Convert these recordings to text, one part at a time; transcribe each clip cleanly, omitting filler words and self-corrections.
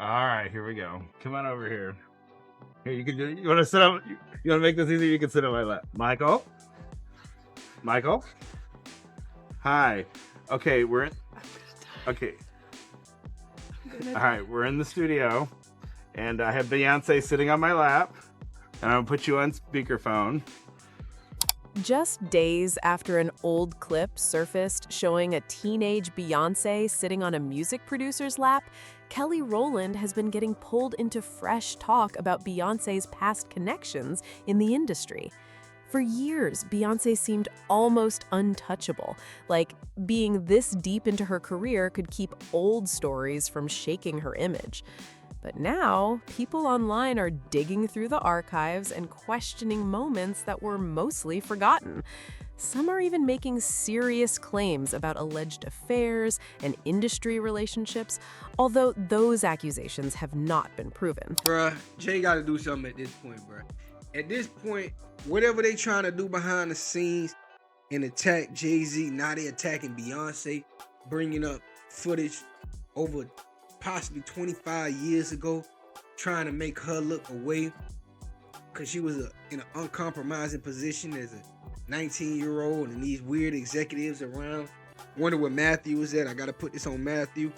All right, here we go. Come on over here. Here, you can do. You want to sit up? You want to make this easier? You can sit on my lap. Michael. Michael. Hi. Okay, we're in. Okay. All right, we're in the studio, and I have Beyonce sitting on my lap, and I'm gonna put you on speakerphone. Just days after an old clip surfaced showing a teenage Beyoncé sitting on a music producer's lap, Kelly Rowland has been getting pulled into fresh talk about Beyoncé's past connections in the industry. For years, Beyoncé seemed almost untouchable, like being this deep into her career could keep old stories from shaking her image. But now, people online are digging through the archives and questioning moments that were mostly forgotten. Some are even making serious claims about alleged affairs and industry relationships, although those accusations have not been proven. Bruh, Jay gotta do something at this point, bruh. At this point, whatever they trying to do behind the scenes and attack JayZ, now they attacking Beyonce, bringing up footage over possibly 25 years ago, trying to make her look away because she was in an uncompromising position as a 19-year-old and these weird executives around. Wonder where Matthew was at. I gotta put this on Matthew.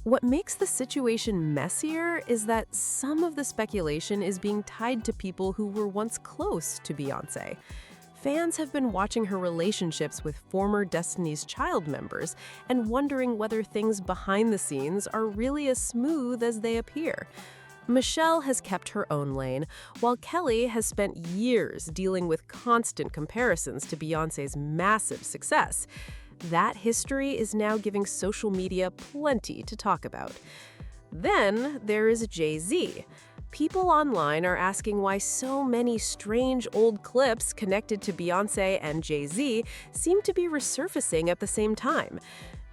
What makes the situation messier is that some of the speculation is being tied to people who were once close to Beyoncé. Fans have been watching her relationships with former Destiny's Child members and wondering whether things behind the scenes are really as smooth as they appear. Michelle has kept her own lane, while Kelly has spent years dealing with constant comparisons to Beyoncé's massive success. That history is now giving social media plenty to talk about. Then there is JayZ. People online are asking why so many strange old clips connected to Beyoncé and JayZ seem to be resurfacing at the same time.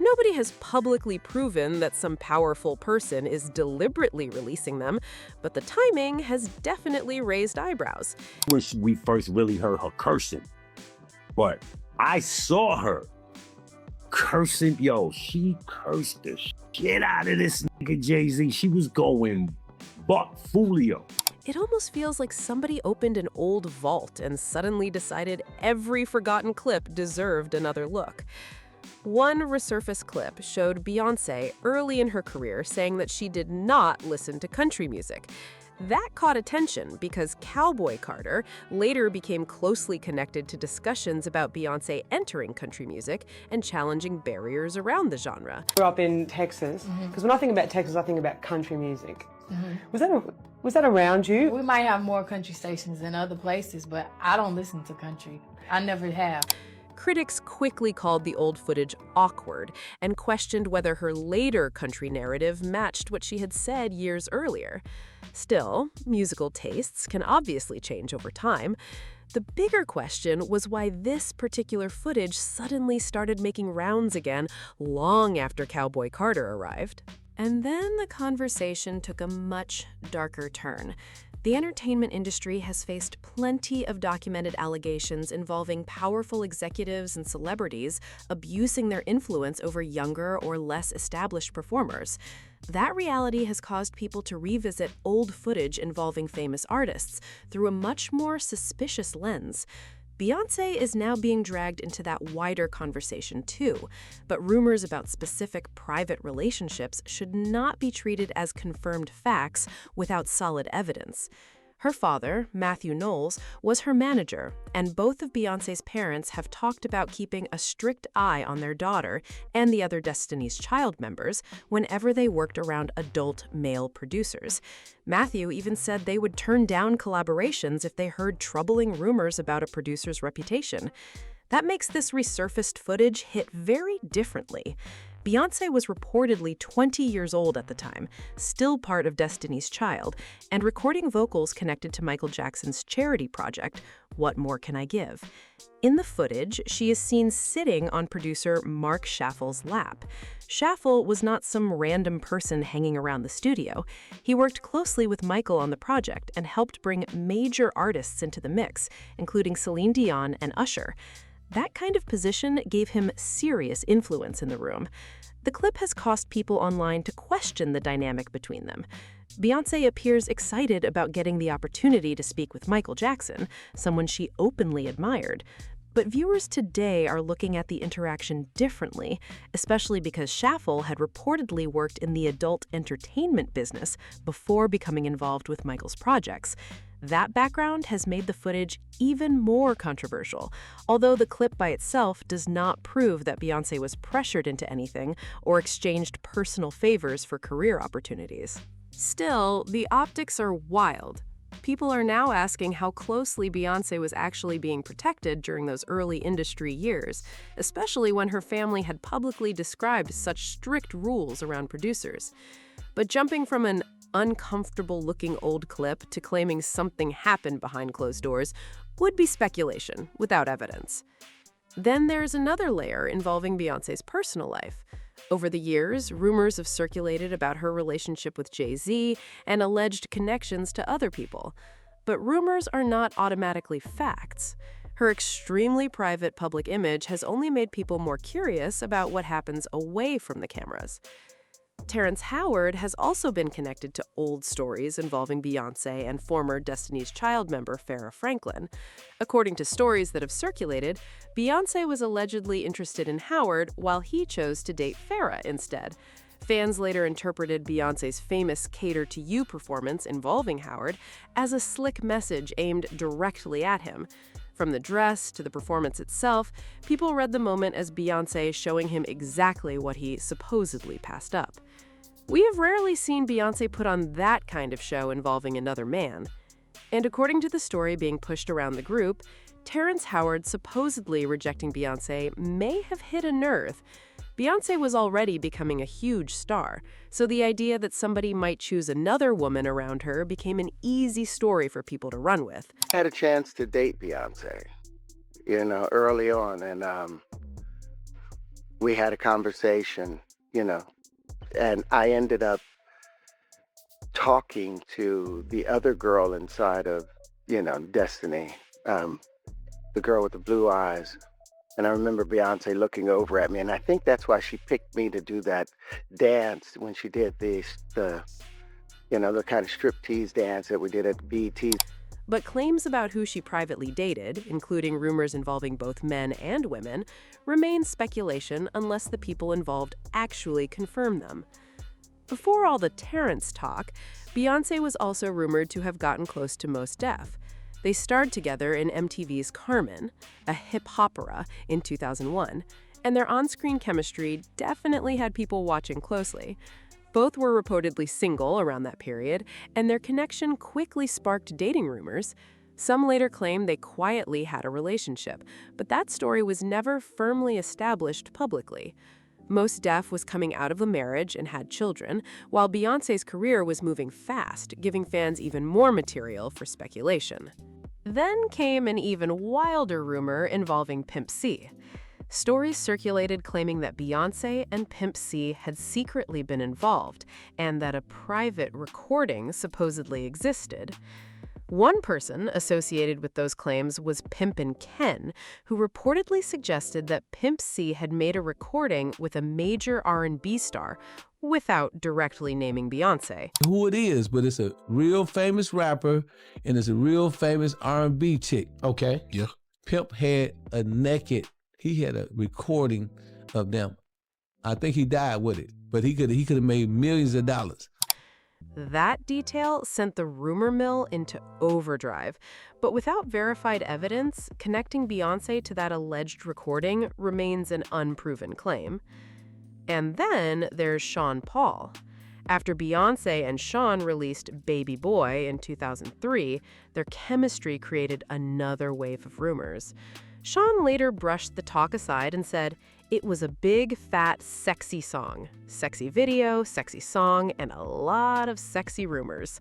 Nobody has publicly proven that some powerful person is deliberately releasing them, but the timing has definitely raised eyebrows. When we first really heard her cursing, but I saw her cursing. Yo, she cursed the shit out of this nigga JayZ. She was going buck folio. It almost feels like somebody opened an old vault and suddenly decided every forgotten clip deserved another look. One resurfaced clip showed Beyoncé early in her career saying that she did not listen to country music. That caught attention because Cowboy Carter later became closely connected to discussions about Beyoncé entering country music and challenging barriers around the genre. I grew up in Texas, because when I think about Texas, I think about country music. Was that around you? We might have more country stations than other places, but I don't listen to country. I never have. Critics quickly called the old footage awkward and questioned whether her later country narrative matched what she had said years earlier. Still, musical tastes can obviously change over time. The bigger question was why this particular footage suddenly started making rounds again long after Cowboy Carter arrived. And then the conversation took a much darker turn. The entertainment industry has faced plenty of documented allegations involving powerful executives and celebrities abusing their influence over younger or less established performers. That reality has caused people to revisit old footage involving famous artists through a much more suspicious lens. Beyoncé is now being dragged into that wider conversation too, but rumors about specific private relationships should not be treated as confirmed facts without solid evidence. Her father, Matthew Knowles, was her manager, and both of Beyoncé's parents have talked about keeping a strict eye on their daughter and the other Destiny's Child members whenever they worked around adult male producers. Matthew even said they would turn down collaborations if they heard troubling rumors about a producer's reputation. That makes this resurfaced footage hit very differently. Beyoncé was reportedly 20 years old at the time, still part of Destiny's Child, and recording vocals connected to Michael Jackson's charity project, What More Can I Give? In the footage, she is seen sitting on producer Mark Schaffel's lap. Schaffel was not some random person hanging around the studio. He worked closely with Michael on the project and helped bring major artists into the mix, including Celine Dion and Usher. That kind of position gave him serious influence in the room. The clip has caused people online to question the dynamic between them. Beyoncé appears excited about getting the opportunity to speak with Michael Jackson, someone she openly admired. But viewers today are looking at the interaction differently, especially because Schaffel had reportedly worked in the adult entertainment business before becoming involved with Michael's projects. That background has made the footage even more controversial, although the clip by itself does not prove that Beyoncé was pressured into anything or exchanged personal favors for career opportunities. Still, the optics are wild. People are now asking how closely Beyoncé was actually being protected during those early industry years, especially when her family had publicly described such strict rules around producers. But jumping from an uncomfortable-looking old clip to claiming something happened behind closed doors would be speculation without evidence. Then there's another layer involving Beyoncé's personal life. Over the years, rumors have circulated about her relationship with JayZ and alleged connections to other people. But rumors are not automatically facts. Her extremely private public image has only made people more curious about what happens away from the cameras. Terrence Howard has also been connected to old stories involving Beyoncé and former Destiny's Child member Farrah Franklin. According to stories that have circulated, Beyoncé was allegedly interested in Howard while he chose to date Farrah instead. Fans later interpreted Beyoncé's famous Cater to You performance involving Howard as a slick message aimed directly at him. From the dress to the performance itself, people read the moment as Beyoncé showing him exactly what he supposedly passed up. We have rarely seen Beyoncé put on that kind of show involving another man. And according to the story being pushed around the group, Terrence Howard supposedly rejecting Beyoncé may have hit a nerve. Beyoncé was already becoming a huge star, so the idea that somebody might choose another woman around her became an easy story for people to run with. I had a chance to date Beyonce, early on, and we had a conversation, and I ended up talking to the other girl inside of, Destiny, the girl with the blue eyes. And I remember Beyonce looking over at me, and I think that's why she picked me to do that dance when she did the kind of striptease dance that we did at BET. But claims about who she privately dated, including rumors involving both men and women, remain speculation unless the people involved actually confirm them. Before all the Terrence talk, Beyoncé was also rumored to have gotten close to Mos Def. They starred together in MTV's Carmen, a hip-opera, in 2001, and their on-screen chemistry definitely had people watching closely. Both were reportedly single around that period, and their connection quickly sparked dating rumors. Some later claimed they quietly had a relationship, but that story was never firmly established publicly. Mos Def was coming out of a marriage and had children, while Beyoncé's career was moving fast, giving fans even more material for speculation. Then came an even wilder rumor involving Pimp C. Stories circulated claiming that Beyoncé and Pimp C had secretly been involved, and that a private recording supposedly existed. One person associated with those claims was Pimpin' Ken, who reportedly suggested that Pimp C had made a recording with a major R&B star without directly naming Beyoncé. Who it is, but it's a real famous rapper and it's a real famous R&B chick. Okay. Yeah. Pimp had he had a recording of them. I think he died with it, but he could have made millions of dollars. That detail sent the rumor mill into overdrive. But without verified evidence, connecting Beyoncé to that alleged recording remains an unproven claim. And then there's Sean Paul. After Beyoncé and Sean released Baby Boy in 2003, their chemistry created another wave of rumors. Sean later brushed the talk aside and said, "It was a big, fat, sexy song. Sexy video, sexy song, and a lot of sexy rumors."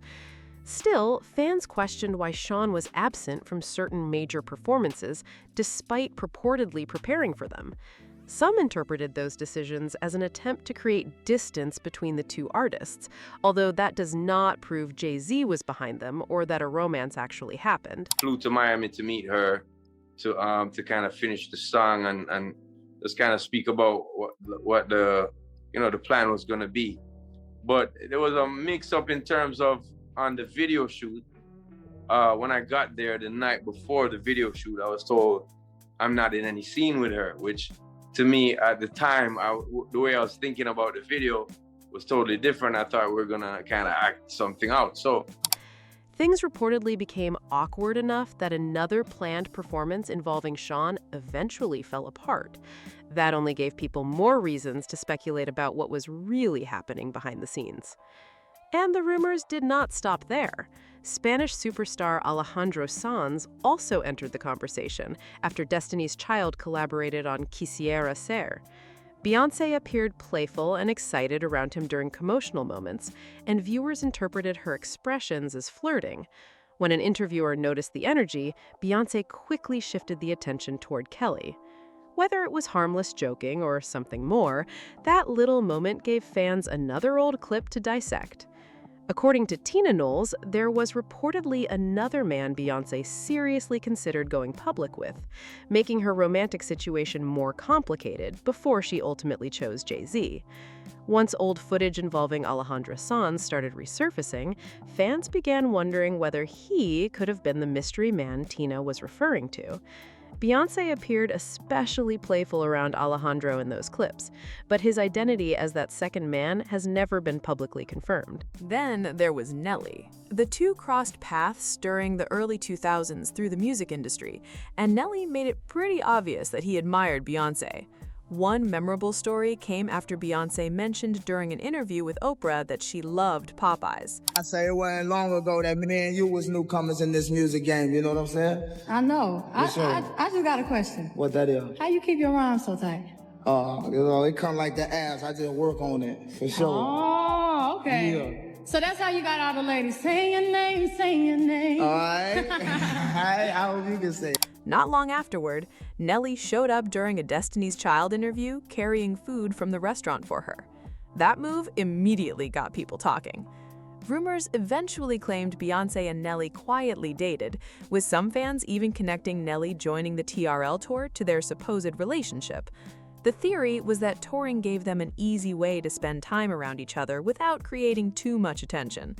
Still, fans questioned why Sean was absent from certain major performances despite purportedly preparing for them. Some interpreted those decisions as an attempt to create distance between the two artists, although that does not prove JayZ was behind them or that a romance actually happened. Flew to Miami to meet her to kind of finish the song and just kind of speak about what the the plan was gonna be. But there was a mix-up in terms of on the video shoot. When I got there the night before the video shoot, I was told I'm not in any scene with her, which to me at the time, the way I was thinking about the video was totally different. I thought we were gonna kind of act something out. So things reportedly became awkward enough that another planned performance involving Sean eventually fell apart. That only gave people more reasons to speculate about what was really happening behind the scenes. And the rumors did not stop there. Spanish superstar Alejandro Sanz also entered the conversation after Destiny's Child collaborated on Quisiera Ser. Beyonce appeared playful and excited around him during commotional moments, and viewers interpreted her expressions as flirting. When an interviewer noticed the energy, Beyonce quickly shifted the attention toward Kelly. Whether it was harmless joking or something more, that little moment gave fans another old clip to dissect. According to Tina Knowles, there was reportedly another man Beyonce seriously considered going public with, making her romantic situation more complicated before she ultimately chose JayZ. Once old footage involving Alejandro Sanz started resurfacing, fans began wondering whether he could have been the mystery man Tina was referring to. Beyonce appeared especially playful around Alejandro in those clips, but his identity as that second man has never been publicly confirmed. Then there was Nelly. The two crossed paths during the early 2000s through the music industry, and Nelly made it pretty obvious that he admired Beyonce. One memorable story came after Beyonce mentioned during an interview with Oprah that she loved Popeyes. I say it wasn't long ago that me and you was newcomers in this music game, you know what I'm saying? I know. I just got a question. What that is? How you keep your rhymes so tight? It come like the ass. I just work on it, for sure. Oh, okay. Yeah. So that's how you got all the ladies. Say your name, say your name. All right. I hope you can say it. Not long afterward, Nelly showed up during a Destiny's Child interview carrying food from the restaurant for her. That move immediately got people talking. Rumors eventually claimed Beyonce and Nelly quietly dated, with some fans even connecting Nelly joining the TRL tour to their supposed relationship. The theory was that touring gave them an easy way to spend time around each other without creating too much attention.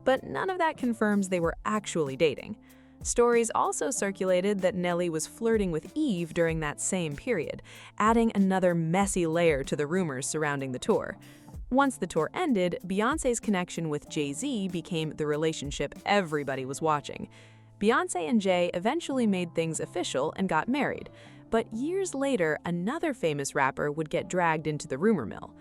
But none of that confirms they were actually dating. Stories also circulated that Nelly was flirting with Eve during that same period, adding another messy layer to the rumors surrounding the tour. Once the tour ended, Beyonce's connection with JayZ became the relationship everybody was watching. Beyonce and Jay eventually made things official and got married, but years later, another famous rapper would get dragged into the rumor mill.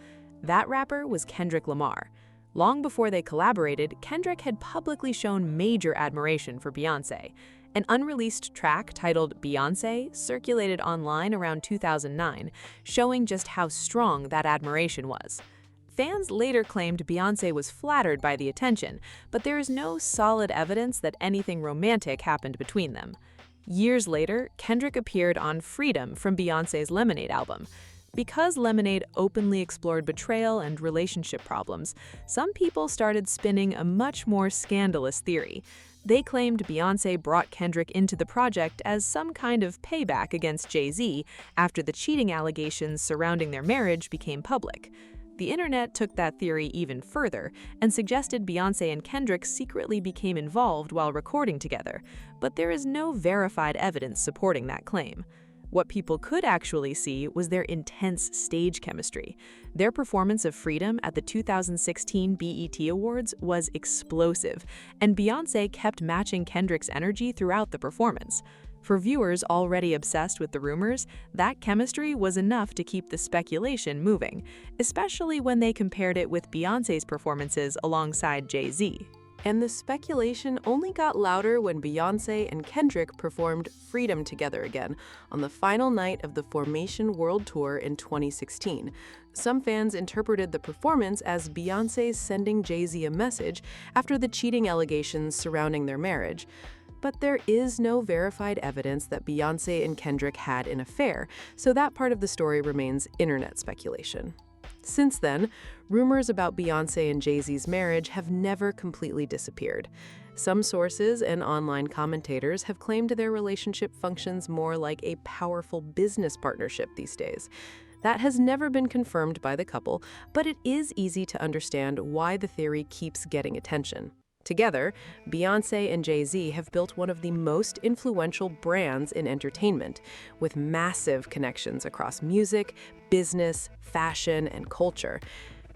That rapper was Kendrick Lamar. Long before they collaborated, Kendrick had publicly shown major admiration for Beyonce. An unreleased track titled Beyonce circulated online around 2009, showing just how strong that admiration was. Fans later claimed Beyonce was flattered by the attention, but there is no solid evidence that anything romantic happened between them. Years later, Kendrick appeared on Freedom from Beyonce's Lemonade album. Because Lemonade openly explored betrayal and relationship problems, some people started spinning a much more scandalous theory. They claimed Beyonce brought Kendrick into the project as some kind of payback against JayZ after the cheating allegations surrounding their marriage became public. The internet took that theory even further and suggested Beyonce and Kendrick secretly became involved while recording together, but there is no verified evidence supporting that claim. What people could actually see was their intense stage chemistry. Their performance of Freedom at the 2016 BET Awards was explosive, and Beyonce kept matching Kendrick's energy throughout the performance. For viewers already obsessed with the rumors, that chemistry was enough to keep the speculation moving, especially when they compared it with Beyonce's performances alongside JayZ. And the speculation only got louder when Beyonce and Kendrick performed Freedom together again on the final night of the Formation World Tour in 2016. Some fans interpreted the performance as Beyonce sending JayZ a message after the cheating allegations surrounding their marriage. But there is no verified evidence that Beyonce and Kendrick had an affair, so that part of the story remains internet speculation. Since then, rumors about Beyonce and JayZ's marriage have never completely disappeared. Some sources and online commentators have claimed their relationship functions more like a powerful business partnership these days. That has never been confirmed by the couple, but it is easy to understand why the theory keeps getting attention. Together, Beyoncé and JayZ have built one of the most influential brands in entertainment, with massive connections across music, business, fashion, and culture.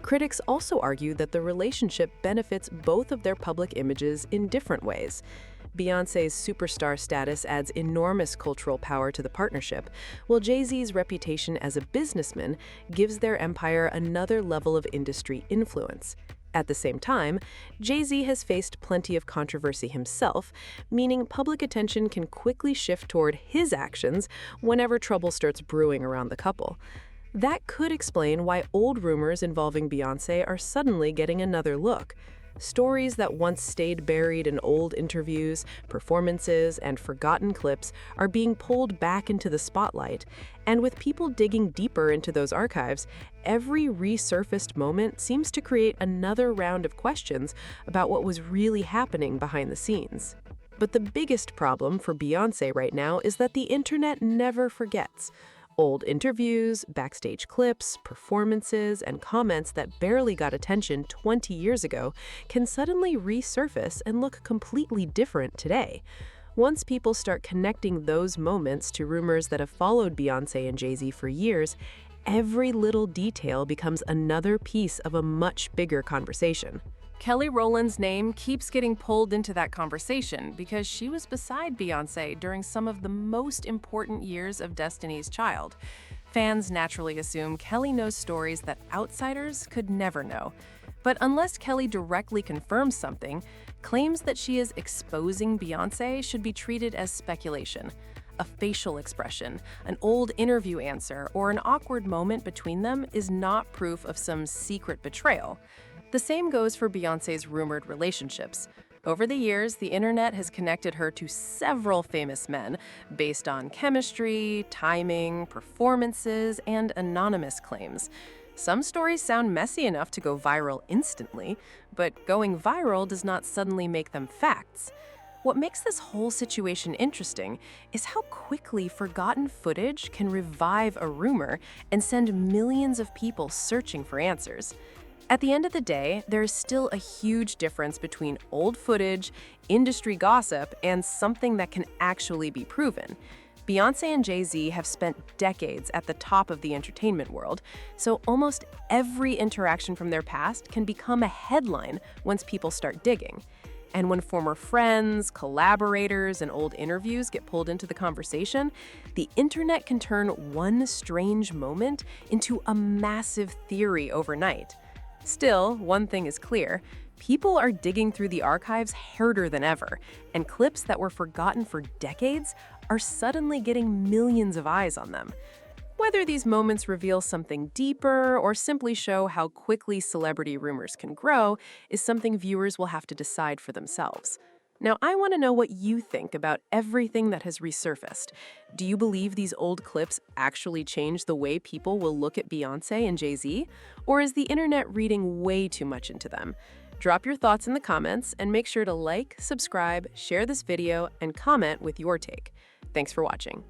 Critics also argue that the relationship benefits both of their public images in different ways. Beyoncé's superstar status adds enormous cultural power to the partnership, while JayZ's reputation as a businessman gives their empire another level of industry influence. At the same time, JayZ has faced plenty of controversy himself, meaning public attention can quickly shift toward his actions whenever trouble starts brewing around the couple. That could explain why old rumors involving Beyoncé are suddenly getting another look. Stories that once stayed buried in old interviews, performances, and forgotten clips are being pulled back into the spotlight. And with people digging deeper into those archives, every resurfaced moment seems to create another round of questions about what was really happening behind the scenes. But the biggest problem for Beyoncé right now is that the internet never forgets. Old interviews, backstage clips, performances, and comments that barely got attention 20 years ago can suddenly resurface and look completely different today. Once people start connecting those moments to rumors that have followed Beyoncé and JayZ for years, every little detail becomes another piece of a much bigger conversation. Kelly Rowland's name keeps getting pulled into that conversation because she was beside Beyoncé during some of the most important years of Destiny's Child. Fans naturally assume Kelly knows stories that outsiders could never know. But unless Kelly directly confirms something, claims that she is exposing Beyoncé should be treated as speculation. A facial expression, an old interview answer, or an awkward moment between them is not proof of some secret betrayal. The same goes for Beyoncé's rumored relationships. Over the years, the internet has connected her to several famous men based on chemistry, timing, performances, and anonymous claims. Some stories sound messy enough to go viral instantly, but going viral does not suddenly make them facts. What makes this whole situation interesting is how quickly forgotten footage can revive a rumor and send millions of people searching for answers. At the end of the day, there is still a huge difference between old footage, industry gossip, and something that can actually be proven. Beyoncé and JayZ have spent decades at the top of the entertainment world, so almost every interaction from their past can become a headline once people start digging. And when former friends, collaborators, and old interviews get pulled into the conversation, the internet can turn one strange moment into a massive theory overnight. Still, one thing is clear. People are digging through the archives harder than ever, and clips that were forgotten for decades are suddenly getting millions of eyes on them. Whether these moments reveal something deeper or simply show how quickly celebrity rumors can grow is something viewers will have to decide for themselves. Now, I want to know what you think about everything that has resurfaced. Do you believe these old clips actually change the way people will look at Beyoncé and JayZ? Or is the internet reading way too much into them? Drop your thoughts in the comments and make sure to like, subscribe, share this video, and comment with your take. Thanks for watching.